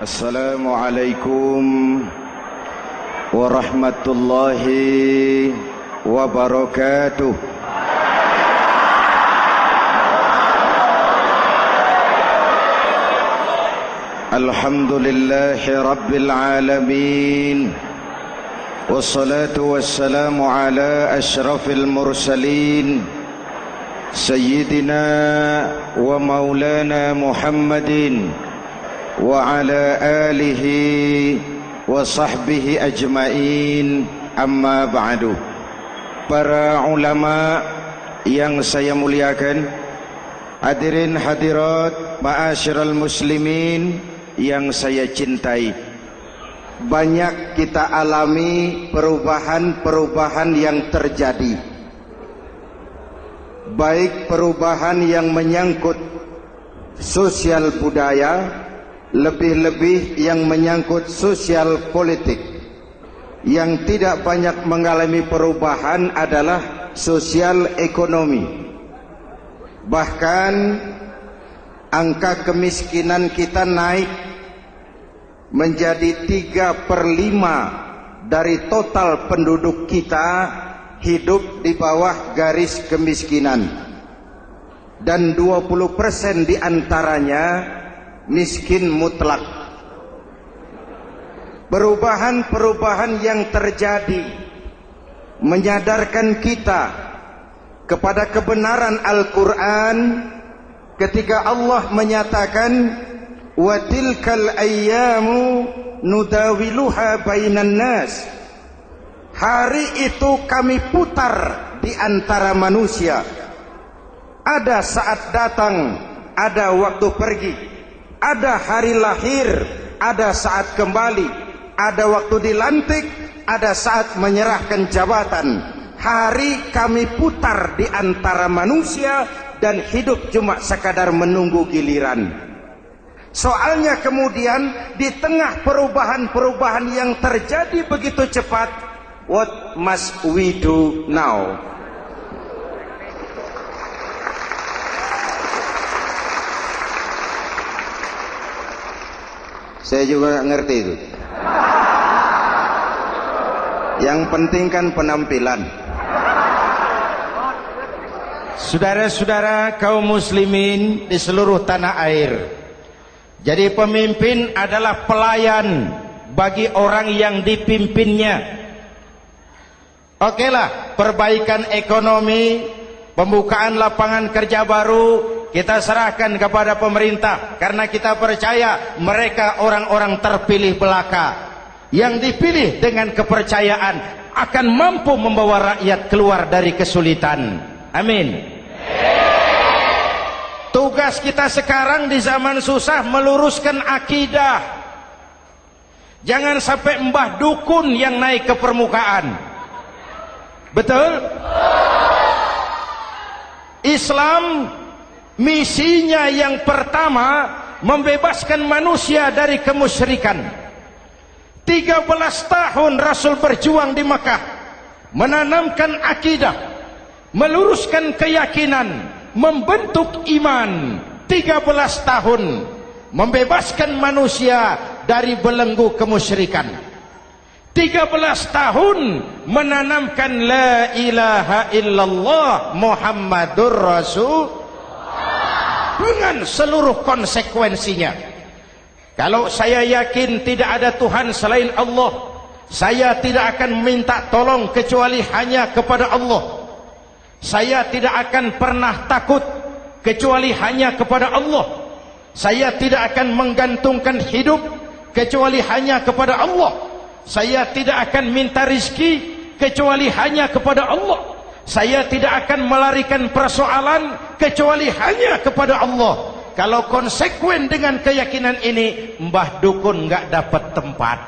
Assalamualaikum warahmatullahi wabarakatuh. Alhamdulillahi rabbil alamin. Wassalatu wassalamu ala asyrafil mursalin Sayyidina wa maulana Muhammadin wa ala alihi wa sahbihi ajmain, amma ba'du. Para ulama yang saya muliakan, hadirin hadirat ma'asyiral muslimin yang saya cintai, banyak kita alami perubahan-perubahan yang terjadi, baik perubahan yang menyangkut sosial budaya, lebih-lebih yang menyangkut sosial politik. Yang tidak banyak mengalami perubahan adalah sosial ekonomi. Bahkan angka kemiskinan kita naik menjadi 3/5 dari total penduduk kita hidup di bawah garis kemiskinan, dan 20% diantaranya miskin mutlak. Perubahan-perubahan yang terjadi menyadarkan kita kepada kebenaran Al-Quran ketika Allah menyatakan wa tilkal ayyamu nudawiluha bainan nas. Hari itu kami putar di antara manusia. Ada saat datang, ada waktu pergi. Ada hari lahir, ada saat kembali. Ada waktu dilantik, ada saat menyerahkan jabatan. Hari kami putar di antara manusia dan hidup cuma sekadar menunggu giliran. Soalnya kemudian di tengah perubahan-perubahan yang terjadi begitu cepat, what must we do now? Saya juga nggak ngerti itu. Yang penting kan penampilan. Saudara-saudara kaum muslimin di seluruh tanah air, jadi pemimpin adalah pelayan bagi orang yang dipimpinnya. Okelah, perbaikan ekonomi, pembukaan lapangan kerja baru kita serahkan kepada pemerintah, karena kita percaya mereka orang-orang terpilih belaka yang dipilih dengan kepercayaan akan mampu membawa rakyat keluar dari kesulitan. Amin. Tugas kita sekarang di zaman susah meluruskan akidah. Jangan sampai mbah dukun yang naik ke permukaan. Betul? Islam misinya yang pertama membebaskan manusia dari kemusyrikan. 13 tahun Rasul berjuang di Makkah, menanamkan akidah, meluruskan keyakinan, membentuk iman. 13 tahun membebaskan manusia dari belenggu kemusyrikan. 13 tahun menanamkan la ilaha illallah Muhammadur Rasul dengan seluruh konsekuensinya. Kalau saya yakin tidak ada Tuhan selain Allah, saya tidak akan minta tolong kecuali hanya kepada Allah. Saya tidak akan pernah takut kecuali hanya kepada Allah. Saya tidak akan menggantungkan hidup kecuali hanya kepada Allah. Saya tidak akan minta rizki kecuali hanya kepada Allah. Saya tidak akan melarikan persoalan kecuali hanya kepada Allah. Kalau konsekuen dengan keyakinan ini, mbah dukun nggak dapat tempat.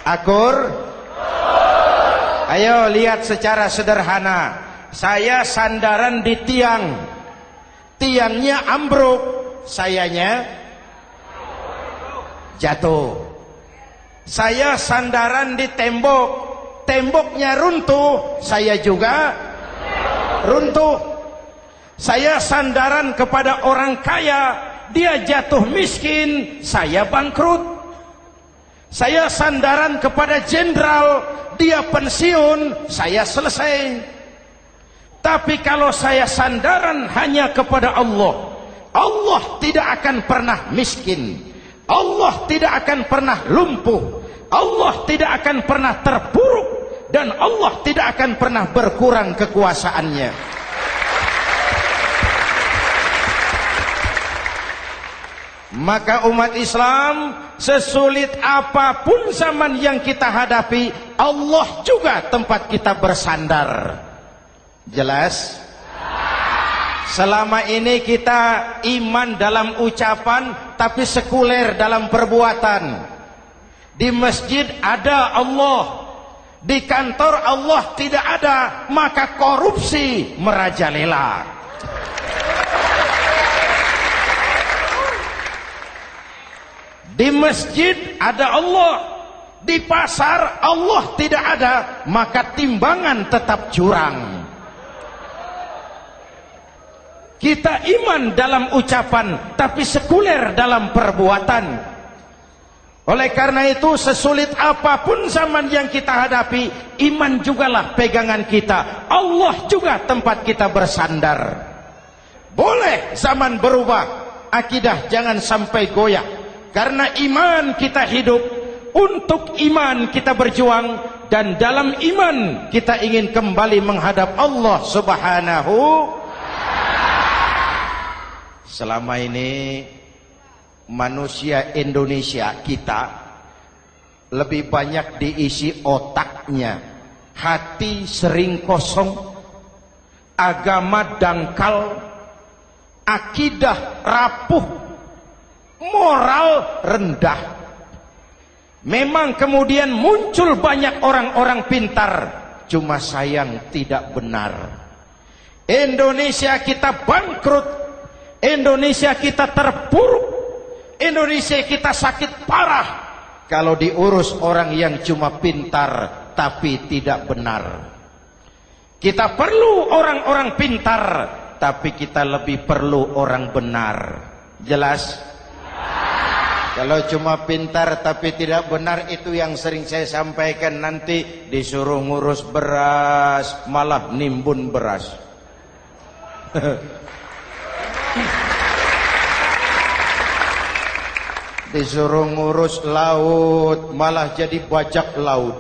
Akur? Ayo lihat secara sederhana. Saya sandaran di tiang, tiangnya ambruk, sayanya jatuh. Saya sandaran di tembok, temboknya runtuh, saya juga runtuh. Saya sandaran kepada orang kaya, dia jatuh miskin, saya bangkrut. Saya sandaran kepada jenderal, dia pensiun, saya selesai. Tapi kalau saya sandaran hanya kepada Allah, Allah tidak akan pernah miskin, Allah tidak akan pernah lumpuh, Allah tidak akan pernah terpuruk, dan Allah tidak akan pernah berkurang kekuasaannya. Maka umat Islam, sesulit apapun zaman yang kita hadapi, Allah juga tempat kita bersandar. Jelas? Selama ini kita iman dalam ucapan, tapi sekuler dalam perbuatan. Di masjid ada Allah, di kantor Allah tidak ada, maka korupsi merajalela. Di masjid ada Allah, di pasar Allah tidak ada, maka timbangan tetap curang. Kita iman dalam ucapan, tapi sekuler dalam perbuatan. Oleh karena itu, sesulit apapun zaman yang kita hadapi, iman jugalah pegangan kita, Allah juga tempat kita bersandar. Boleh zaman berubah, akidah jangan sampai goyah. Karena iman kita hidup, untuk iman kita berjuang, dan dalam iman kita ingin kembali menghadap Allah Subhanahu. Selama ini manusia Indonesia kita lebih banyak diisi otaknya, hati sering kosong, agama dangkal, akidah rapuh, moral rendah. Memang kemudian muncul banyak orang-orang pintar, cuma sayang tidak benar. Indonesia kita bangkrut, Indonesia kita terpuruk, Indonesia kita sakit parah kalau diurus orang yang cuma pintar tapi tidak benar. Kita perlu orang-orang pintar, tapi kita lebih perlu orang benar. Jelas? Kalau cuma pintar tapi tidak benar, itu yang sering saya sampaikan, nanti disuruh ngurus beras malah nimbun beras. Disuruh ngurus laut malah jadi bajak laut.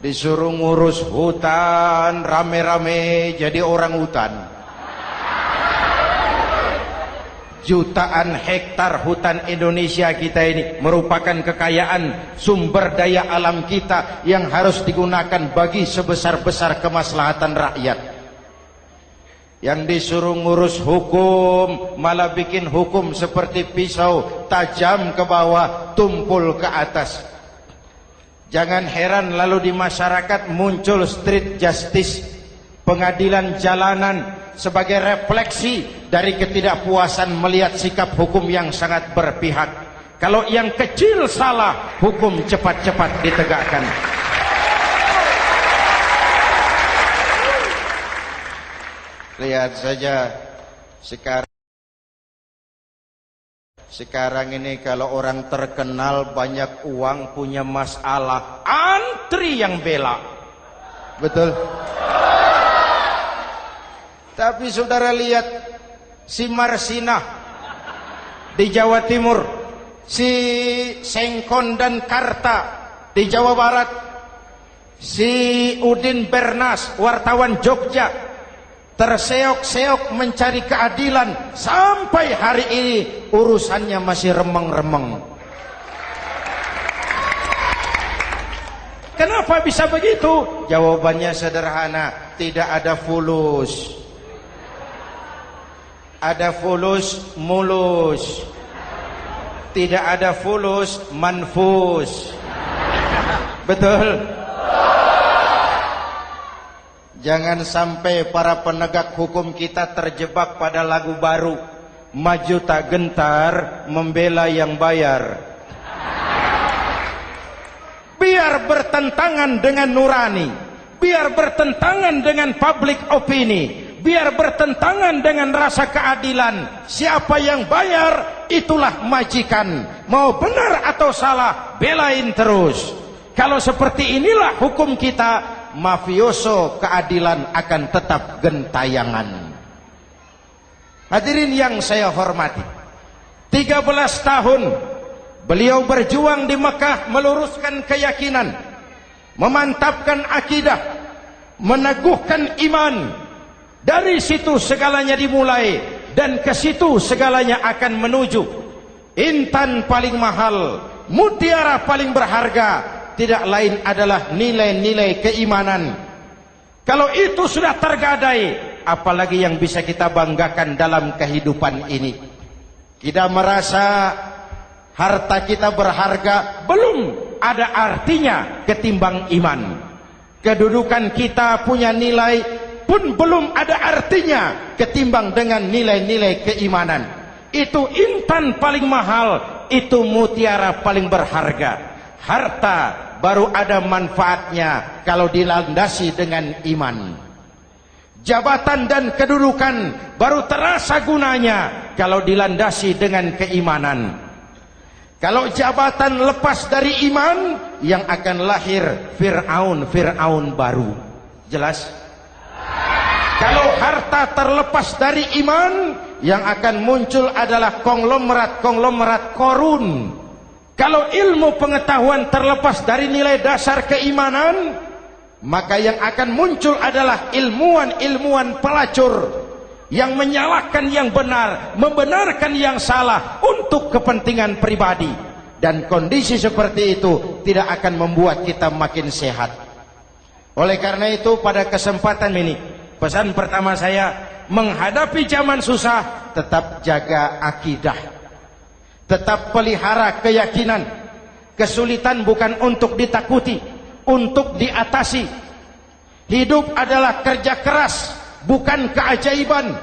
Disuruh ngurus hutan rame-rame jadi orang hutan. Jutaan hektar hutan Indonesia kita ini merupakan kekayaan sumber daya alam kita yang harus digunakan bagi sebesar-besar kemaslahatan rakyat. Yang disuruh ngurus hukum malah bikin hukum seperti pisau, tajam ke bawah, tumpul ke atas. Jangan heran lalu di masyarakat muncul street justice, pengadilan jalanan, sebagai refleksi dari ketidakpuasan melihat sikap hukum yang sangat berpihak. Kalau yang kecil salah, hukum cepat-cepat ditegakkan. Lihat saja sekarang ini kalau orang terkenal banyak uang punya masalah, antri yang bela. Betul? Tapi saudara lihat si Marsinah di Jawa Timur, si Sengkon dan Karta di Jawa Barat, si Udin Bernas wartawan Jogja terseok-seok mencari keadilan, sampai hari ini urusannya masih remeng-remeng. Kenapa bisa begitu? Jawabannya sederhana, tidak ada fulus. Ada fulus mulus, tidak ada fulus manfus. Betul? Jangan sampai para penegak hukum kita terjebak pada lagu baru, maju tak gentar membela yang bayar. Biar bertentangan dengan nurani, biar bertentangan dengan public opini, biar bertentangan dengan rasa keadilan. Siapa yang bayar, itulah majikan. Mau benar atau salah, belain terus. Kalau seperti inilah hukum kita, mafioso keadilan akan tetap gentayangan. Hadirin yang saya hormati, 13 tahun beliau berjuang di Mekah, meluruskan keyakinan, memantapkan akidah, meneguhkan iman. Dari situ segalanya dimulai, dan ke situ segalanya akan menuju. Intan paling mahal, mutiara paling berharga, tidak lain adalah nilai-nilai keimanan. Kalau itu sudah tergadai, apalagi yang bisa kita banggakan dalam kehidupan ini? Kita merasa harta kita berharga, belum ada artinya ketimbang iman. Kedudukan kita punya nilai pun belum ada artinya ketimbang dengan nilai-nilai keimanan. Itu intan paling mahal, itu mutiara paling berharga. Harta baru ada manfaatnya kalau dilandasi dengan iman. Jabatan dan kedudukan baru terasa gunanya kalau dilandasi dengan keimanan. Kalau jabatan lepas dari iman, yang akan lahir Fir'aun baru. Jelas? Kalau harta terlepas dari iman, yang akan muncul adalah konglomerat korun. Kalau ilmu pengetahuan terlepas dari nilai dasar keimanan, maka yang akan muncul adalah ilmuwan pelacur yang menyalahkan yang benar, membenarkan yang salah untuk kepentingan pribadi. Dan kondisi seperti itu tidak akan membuat kita makin sehat. Oleh karena itu, pada kesempatan ini, pesan pertama saya, menghadapi zaman susah, tetap jaga akidah, tetap pelihara keyakinan. Kesulitan bukan untuk ditakuti, untuk diatasi. Hidup adalah kerja keras, bukan keajaiban.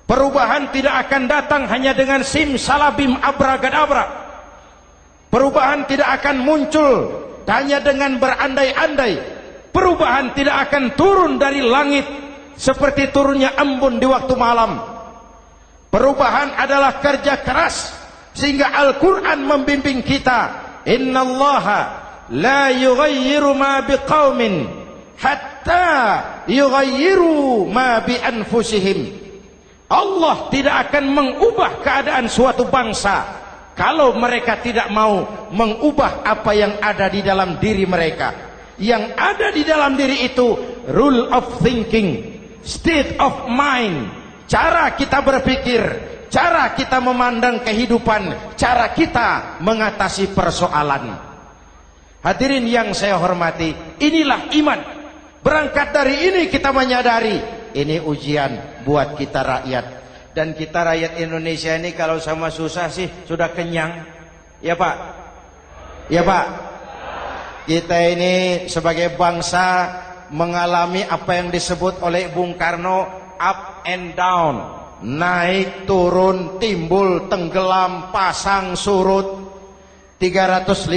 Perubahan tidak akan datang hanya dengan simsalabim abragadabra. Perubahan tidak akan muncul hanya dengan berandai-andai. Perubahan tidak akan turun dari langit seperti turunnya embun di waktu malam. Perubahan adalah kerja keras, sehingga Al-Quran membimbing kita, innallaha la yughayyiru ma biqaumin hatta yughayyiru ma bi anfusihim. Allah tidak akan mengubah keadaan suatu bangsa kalau mereka tidak mau mengubah apa yang ada di dalam diri mereka. Yang ada di dalam diri itu rule of thinking, state of mind, cara kita berpikir, cara kita memandang kehidupan, cara kita mengatasi persoalan. Hadirin yang saya hormati, inilah iman. Berangkat dari ini kita menyadari, ini ujian buat kita rakyat. Dan kita rakyat Indonesia ini kalau sama susah sih sudah kenyang. Ya Pak? Ya Pak? Kita ini sebagai bangsa mengalami apa yang disebut oleh Bung Karno up and down, naik turun, timbul tenggelam, pasang surut. 350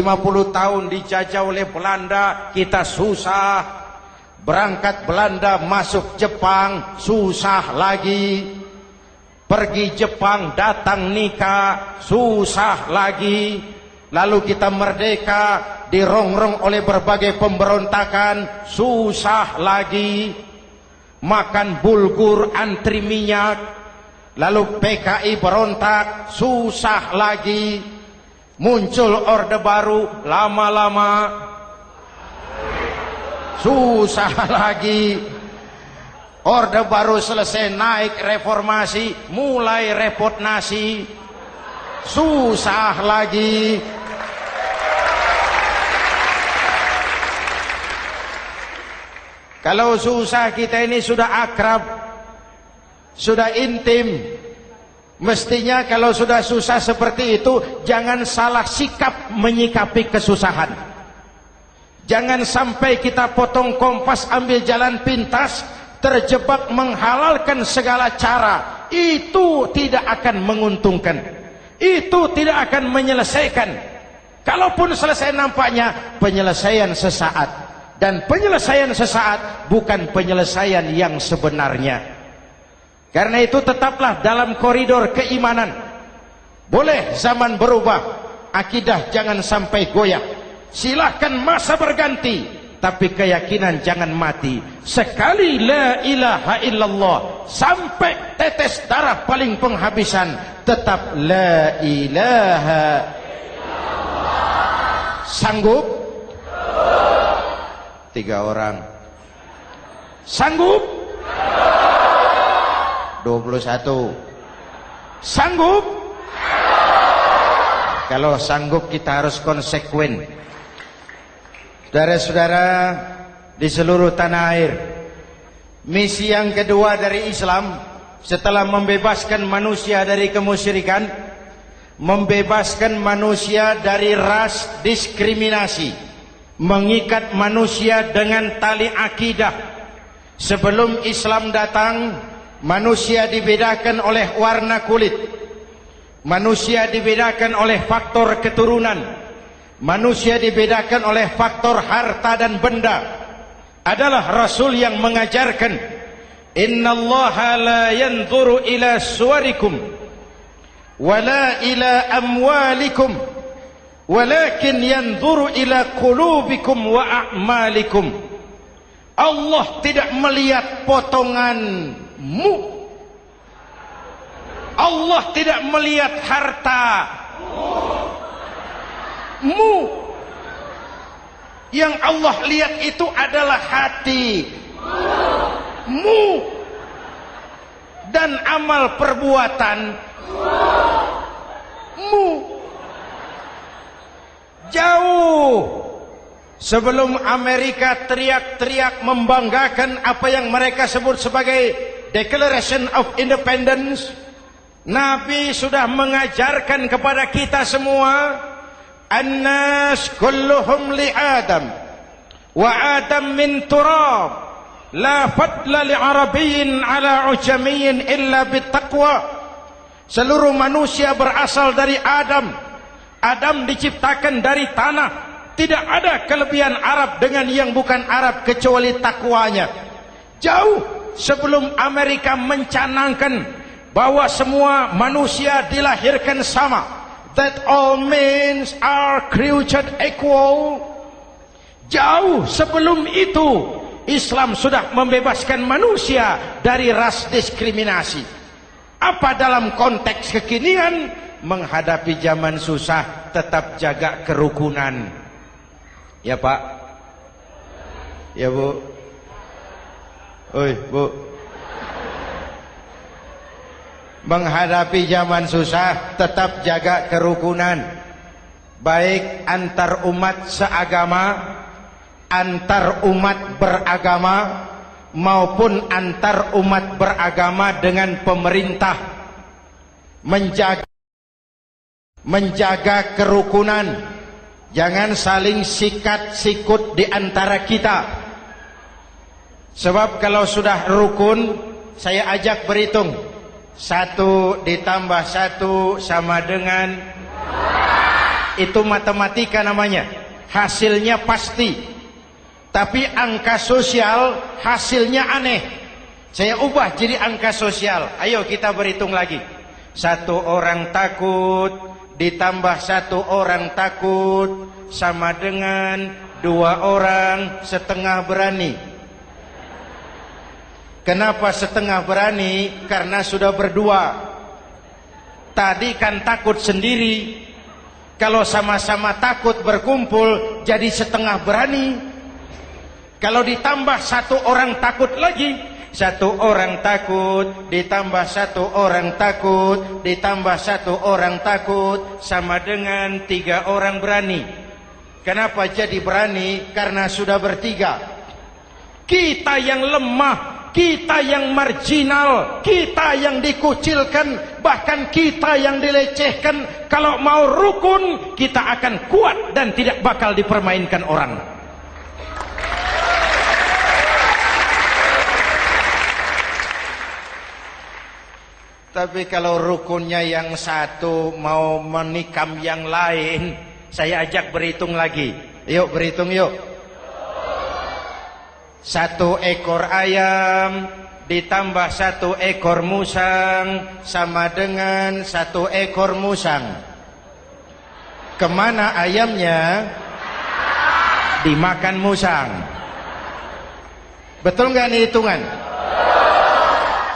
tahun dijajah oleh Belanda, kita susah. Berangkat Belanda masuk Jepang, susah lagi. Pergi Jepang, datang nikah, susah lagi. Lalu kita merdeka, dirongrong oleh berbagai pemberontakan, susah lagi. Makan bulgur, antri minyak. Lalu PKI berontak, susah lagi. Muncul orde baru, lama-lama susah lagi. Orde baru selesai, naik reformasi, mulai repot nasi, susah lagi. Kalau susah kita ini sudah akrab, sudah intim. Mestinya kalau sudah susah seperti itu, jangan salah sikap menyikapi kesusahan. Jangan sampai kita potong kompas, ambil jalan pintas, terjebak menghalalkan segala cara. Itu tidak akan menguntungkan. Itu tidak akan menyelesaikan. Kalaupun selesai nampaknya penyelesaian sesaat. Dan penyelesaian sesaat bukan penyelesaian yang sebenarnya. Karena itu tetaplah dalam koridor keimanan. Boleh zaman berubah, akidah jangan sampai goyah. Silahkan masa berganti, tapi keyakinan jangan mati. Sekali la ilaha illallah sampai tetes darah paling penghabisan, tetap la ilaha illallah. Sanggup? 3 orang. Sanggup? 21. Sanggup? Kalau sanggup kita harus konsekuen. Saudara-saudara di seluruh tanah air, misi yang kedua dari Islam setelah membebaskan manusia dari kemusyrikan, membebaskan manusia dari ras diskriminasi, mengikat manusia dengan tali akidah. Sebelum Islam datang, manusia dibedakan oleh warna kulit, manusia dibedakan oleh faktor keturunan, manusia dibedakan oleh faktor harta dan benda. Adalah Rasul yang mengajarkan, innallaha la yanzuru ila suwarikum wala ila amwalikum walakin yanzuru ila qulubikum wa a'malikum. Allah tidak melihat potonganmu, Allah tidak melihat hartamu. Yang Allah lihat itu adalah hatimu dan amal perbuatanmu. Jauh sebelum Amerika teriak-teriak membanggakan apa yang mereka sebut sebagai Declaration of Independence, Nabi sudah mengajarkan kepada kita semua, An-nas kulluhum li Adam wa Adam min turab la fadla li Arabiyyin ala ujamiyyin illa bittaqwa. Seluruh manusia berasal dari Adam. Adam diciptakan dari tanah. Tidak ada kelebihan Arab dengan yang bukan Arab kecuali takwanya. Jauh sebelum Amerika mencanangkan bahwa semua manusia dilahirkan sama, that all men are created equal. Jauh sebelum itu Islam sudah membebaskan manusia dari ras diskriminasi. Apa dalam konteks kekinian? Menghadapi zaman susah tetap jaga kerukunan. Ya Pak, ya Bu, oi Bu. Menghadapi zaman susah tetap jaga kerukunan, baik antar umat seagama, antar umat beragama, maupun antar umat beragama dengan pemerintah. Menjaga kerukunan. Jangan saling sikat sikut di antara kita. Sebab kalau sudah rukun, saya ajak berhitung. 1 ditambah 1 sama dengan, itu matematika namanya. Hasilnya pasti. Tapi angka sosial hasilnya aneh. Saya ubah jadi angka sosial. Ayo kita berhitung lagi. 1 orang takut ditambah 1 orang takut sama dengan 2 orang setengah berani. Kenapa setengah berani? Karena sudah berdua. Tadi kan takut sendiri. Kalau sama-sama takut berkumpul jadi setengah berani. Kalau ditambah 1 orang takut lagi, 1 orang takut ditambah 1 orang takut ditambah 1 orang takut sama dengan 3 orang berani. Kenapa jadi berani? Karena sudah bertiga. Kita yang lemah, kita yang marginal, kita yang dikucilkan, bahkan kita yang dilecehkan, kalau mau rukun kita akan kuat dan tidak bakal dipermainkan orang. Tapi kalau rukunnya yang satu mau menikam yang lain, saya ajak berhitung lagi. Yuk berhitung yuk. 1 ekor ayam ditambah 1 ekor musang sama dengan 1 ekor musang. Kemana ayamnya? Dimakan musang. Betul nggak nih hitungan?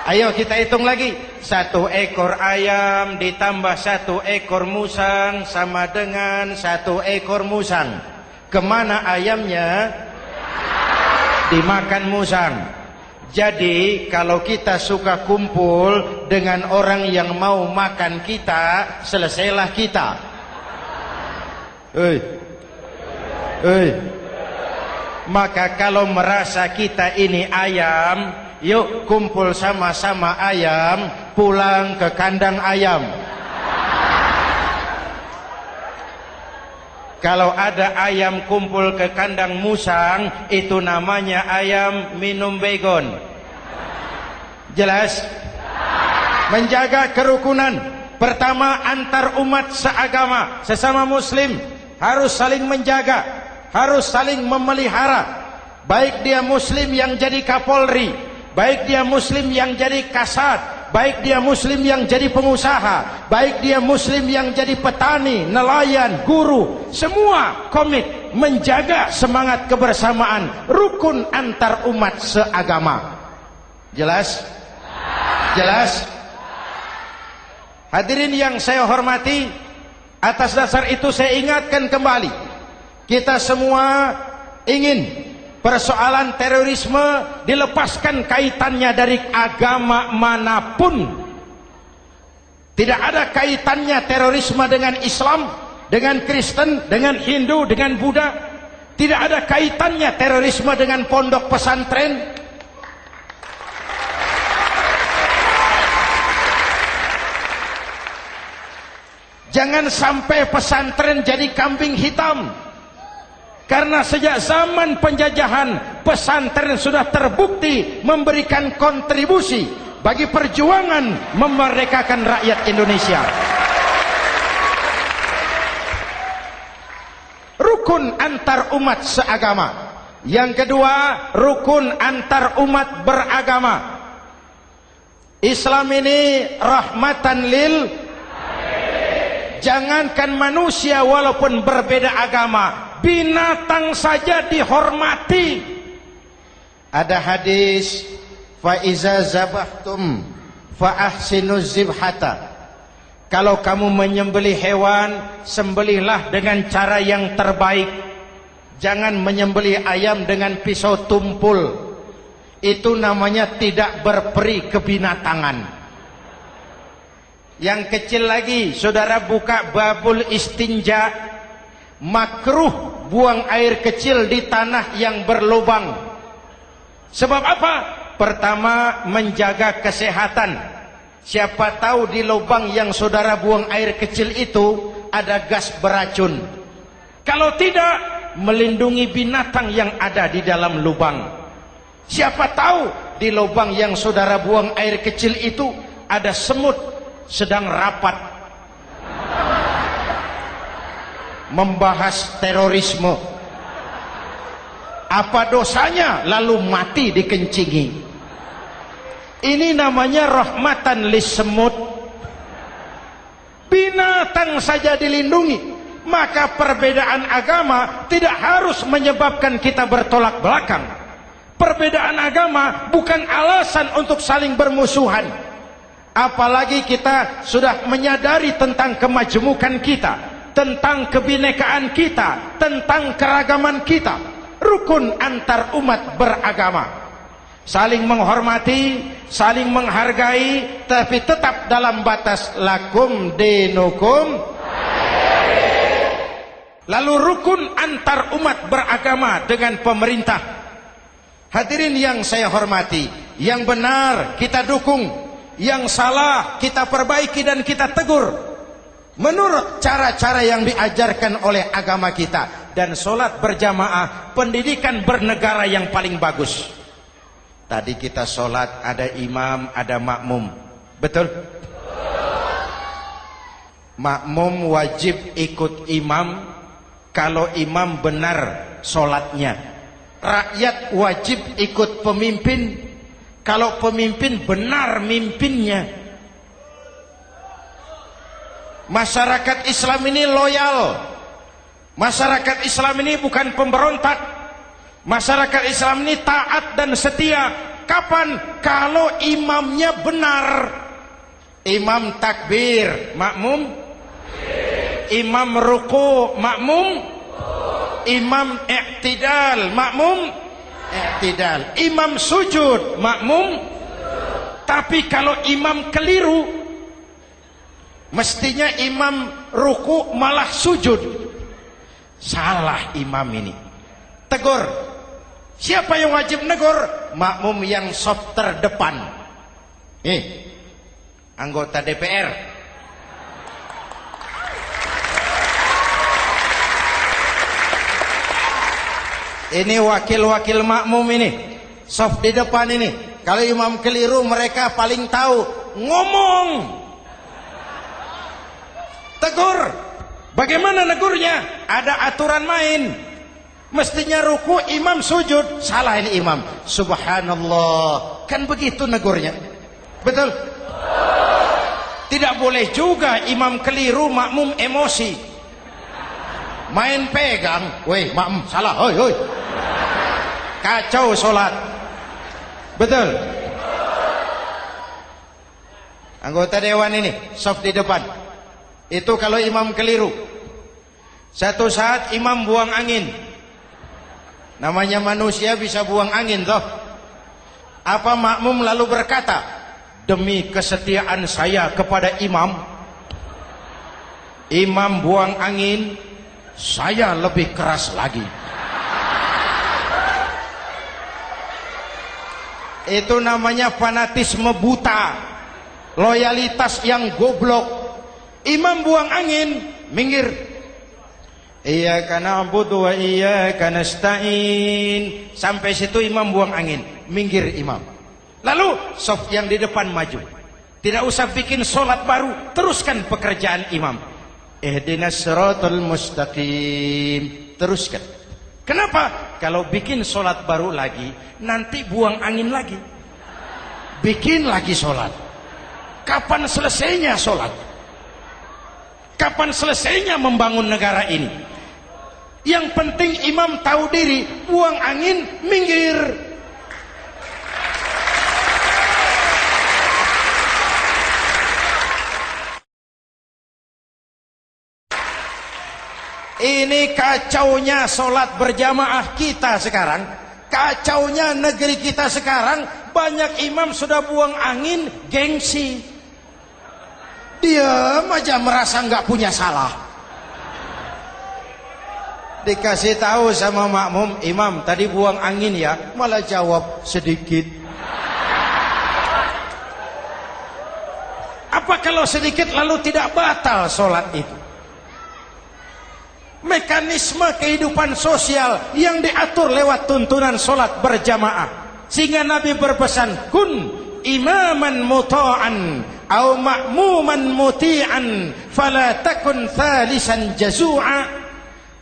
Ayo kita hitung lagi. 1 ekor ayam ditambah 1 ekor musang sama dengan 1 ekor musang. Kemana ayamnya? Dimakan musang. Jadi kalau kita suka kumpul dengan orang yang mau makan kita, selesailah kita. Maka kalau merasa kita ini ayam, yuk kumpul sama-sama ayam, pulang ke kandang ayam. Kalau ada ayam kumpul ke kandang musang, itu namanya ayam minum baygon. Jelas? Menjaga kerukunan. Pertama, antar umat seagama, sesama muslim harus saling menjaga, harus saling memelihara. Baik dia muslim yang jadi kapolri, baik dia muslim yang jadi kasat, baik dia muslim yang jadi pengusaha, baik dia muslim yang jadi petani, nelayan, guru, semua komit menjaga semangat kebersamaan, rukun antar umat seagama. Jelas? Jelas? Hadirin yang saya hormati, atas dasar itu saya ingatkan kembali, kita semua ingin persoalan terorisme dilepaskan kaitannya dari agama manapun. Tidak ada kaitannya terorisme dengan Islam, dengan Kristen, dengan Hindu, dengan Buddha. Tidak ada kaitannya terorisme dengan pondok pesantren. Jangan sampai pesantren jadi kambing hitam. Karena sejak zaman penjajahan, pesantren sudah terbukti memberikan kontribusi bagi perjuangan memerdekakan rakyat Indonesia. Rukun antar umat seagama. Yang kedua, rukun antar umat beragama. Islam ini rahmatan lil, jangankan manusia walaupun berbeda agama, binatang saja dihormati. Ada hadis, fa iza zabahtum fa ahsinuz zibhata. Kalau kamu menyembelih hewan, sembelihlah dengan cara yang terbaik. Jangan menyembelih ayam dengan pisau tumpul. Itu namanya tidak berperi kebinatangan. Yang kecil lagi, saudara buka babul istinja, makruh buang air kecil di tanah yang berlubang. Sebab apa? Pertama, menjaga kesehatan. Siapa tahu di lubang yang saudara buang air kecil itu ada gas beracun. Kalau tidak, melindungi binatang yang ada di dalam lubang. Siapa tahu di lubang yang saudara buang air kecil itu ada semut sedang rapat membahas terorisme. Apa dosanya lalu mati dikencingi? Ini namanya rahmatan lissemut. Binatang saja dilindungi. Maka perbedaan agama tidak harus menyebabkan kita bertolak belakang. Perbedaan agama bukan alasan untuk saling bermusuhan. Apalagi kita sudah menyadari tentang kemajemukan kita, tentang kebinekaan kita, tentang keragaman kita. Rukun antar umat beragama. Saling menghormati, saling menghargai, tapi tetap dalam batas lakum dinukum. Lalu rukun antar umat beragama dengan pemerintah. Hadirin yang saya hormati, yang benar kita dukung, yang salah kita perbaiki dan kita tegur menurut cara-cara yang diajarkan oleh agama kita. Dan sholat berjamaah, pendidikan bernegara yang paling bagus. Tadi kita sholat ada imam, ada makmum, betul? Makmum wajib ikut imam kalau imam benar sholatnya. Rakyat wajib ikut pemimpin kalau pemimpin benar mimpinnya. Masyarakat Islam ini loyal. Masyarakat Islam ini bukan pemberontak. Masyarakat Islam ini taat dan setia. Kapan? Kalau imamnya benar. Imam takbir, makmum. Imam ruku, makmum. Imam i'tidal, makmum. I'tidal. Imam sujud, makmum. Tapi kalau imam keliru, mestinya imam ruku malah sujud. Salah imam ini. Tegur. Siapa yang wajib negur? Makmum yang saf terdepan. Anggota DPR. Ini wakil-wakil makmum ini, saf di depan ini. Kalau imam keliru, mereka paling tahu. Ngomong. Tegur. Bagaimana negurnya? Ada aturan main. Mestinya ruku, imam sujud. Salah ini imam. Subhanallah. Kan begitu negurnya. Betul? Tidak boleh juga imam keliru, makmum emosi. Main pegang. Weh, makmum salah. Hoi, hoi. Kacau sholat. Betul? Anggota dewan ini, saf di depan. Itu kalau imam keliru. Satu saat imam buang angin. Namanya manusia bisa buang angin toh. Apa makmum lalu berkata, demi kesetiaan saya kepada imam, imam buang angin, saya lebih keras lagi. Itu namanya fanatisme buta, loyalitas yang goblok. Imam buang angin, minggir. Iyyaka na'budu wa iyyaka nasta'in. Sampai situ imam buang angin, minggir imam. Lalu saf yang di depan maju. Tidak usah bikin solat baru, teruskan pekerjaan imam. Ihdinas siratal mustaqim. Teruskan. Kenapa? Kalau bikin solat baru lagi, nanti buang angin lagi. Bikin lagi solat. Kapan selesainya solat? Kapan selesainya membangun negara ini? Yang penting imam tahu diri, buang angin, minggir. Ini kacaunya solat berjamaah kita sekarang. Kacaunya negeri kita sekarang. Banyak imam sudah buang angin, gengsi. Diam aja merasa nggak punya salah. Dikasih tahu sama makmum, imam tadi buang angin ya, malah jawab sedikit. Apa kalau sedikit lalu tidak batal solat itu? Mekanisme kehidupan sosial yang diatur lewat tuntunan solat berjamaah. Sehingga Nabi berpesan, kun imaman muta'an au ma'muman muti'an fala takun thalisan jazu'a.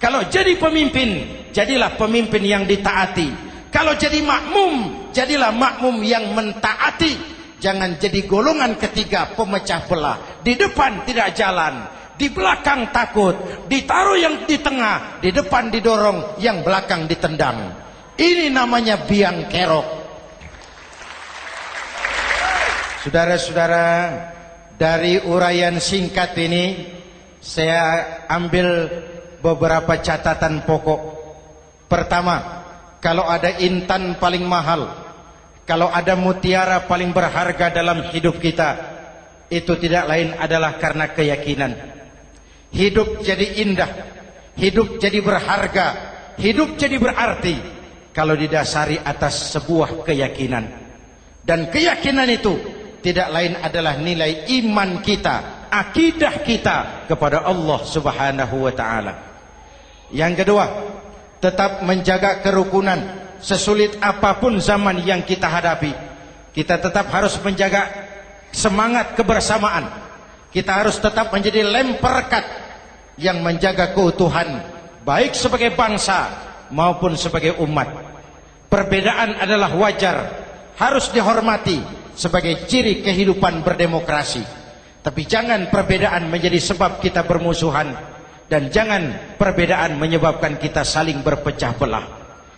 Kalau jadi pemimpin, jadilah pemimpin yang ditaati. Kalau jadi makmum, jadilah makmum yang mentaati. Jangan jadi golongan ketiga pemecah belah. Di depan tidak jalan, di belakang takut, ditaruh yang di tengah, di depan didorong, yang belakang ditendang. Ini namanya biang kerok. Saudara-saudara, dari uraian singkat ini saya ambil beberapa catatan pokok. Pertama, kalau ada intan paling mahal, kalau ada mutiara paling berharga dalam hidup kita, itu tidak lain adalah karena keyakinan. Hidup jadi indah, hidup jadi berharga, hidup jadi berarti kalau didasari atas sebuah keyakinan. Dan keyakinan itu tidak lain adalah nilai iman kita, akidah kita kepada Allah Subhanahu wa ta'ala. Yang kedua, tetap menjaga kerukunan. Sesulit apapun zaman yang kita hadapi, kita tetap harus menjaga semangat kebersamaan. Kita harus tetap menjadi lem perekat yang menjaga keutuhan, baik sebagai bangsa maupun sebagai umat. Perbedaan adalah wajar, harus dihormati sebagai ciri kehidupan berdemokrasi. Tapi jangan perbedaan menjadi sebab kita bermusuhan, dan jangan perbedaan menyebabkan kita saling berpecah belah.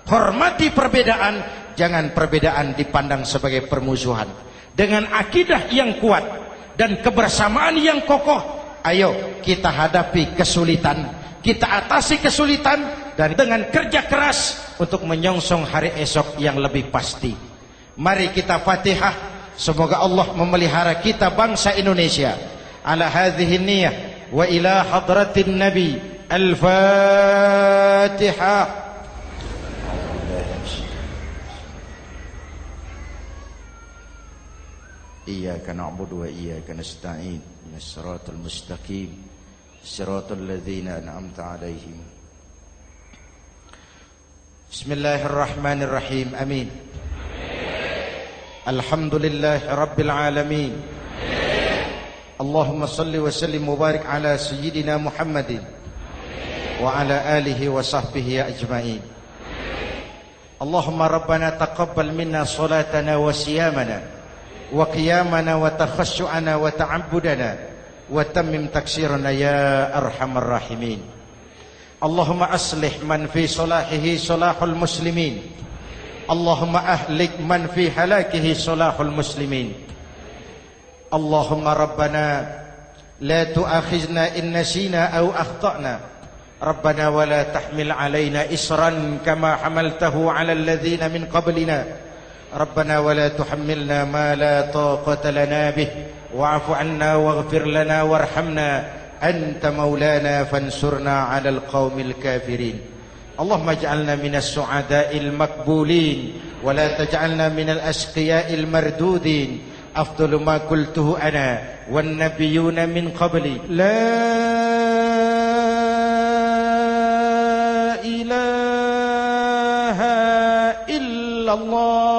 Hormati perbedaan, jangan perbedaan dipandang sebagai permusuhan. Dengan akidah yang kuat dan kebersamaan yang kokoh, ayo kita hadapi kesulitan, kita atasi kesulitan, dan dengan kerja keras untuk menyongsong hari esok yang lebih pasti. Mari kita Fatihah. Semoga Allah memelihara kita bangsa Indonesia. Ala hadhihi niyah wa ila hadratin Nabi. Al-Fatihah. Iyyaka na'budu wa iyyaka nasta'in. Ihdinas siratal mustaqim. Siratal ladzina an'amta 'alaihim. Bismillahirrahmanirrahim. Amin. Alhamdulillah Rabbil Alamin. Allahumma salli wa sallim mubarak ala Sayyidina Muhammadin wa ala alihi wa sahbihi ajma'in. Allahumma Rabbana taqabbal minna salatana wa siyamana wa qiyamana wa takhashu'ana wa ta'abbudana wa tammim taksirana ya arhamar rahimin. Allahumma aslih man fi salahihi salahul muslimin. Allahumma ahlik man fi halakihi salahul muslimin. Allahumma Rabbana la tu'akhizna in nasina aw akhtana. Rabbana wa la tahmil alaina isran kama hamaltahu ala alladhina min qablina. Rabbana wa la tuhammilna ma la taqata lana bih wa'fu 'anna waghfir lana warhamna anta maulana fansurna 'alal qaumil kafirin. Allahumma ij'alna minas su'ada'il makbulin wa la taj'alna minal ashqiya'il mardudin. Afdalu ma qultuhu ana wan nabiyyuna min qabli. La ilaha illallah.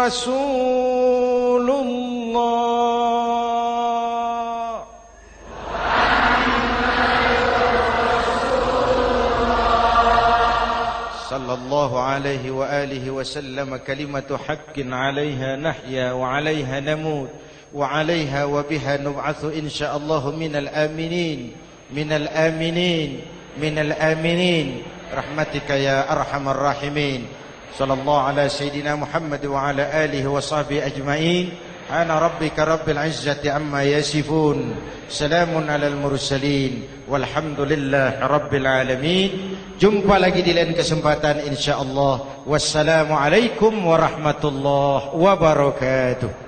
Rasulullah. Sallallahu alaihi wa alihi wa sallam. Kalimatu haqqin 'alaiha nahya wa 'alaiha namut wa 'alaiha wa biha nub'atsu insyaallah minal aminin minal aminin minal aminin rahmatika ya arhamar rahimin. Sallallahu ala Sayyidina Muhammad wa ala alihi wa sahbihi ajma'in. Ana rabbika rabbil izzati amma yasifun. Salamun alal mursalin. Walhamdulillah rabbil alamin. Jumpa lagi di lain kesempatan insyaallah. Wassalamualaikum warahmatullahi wabarakatuh.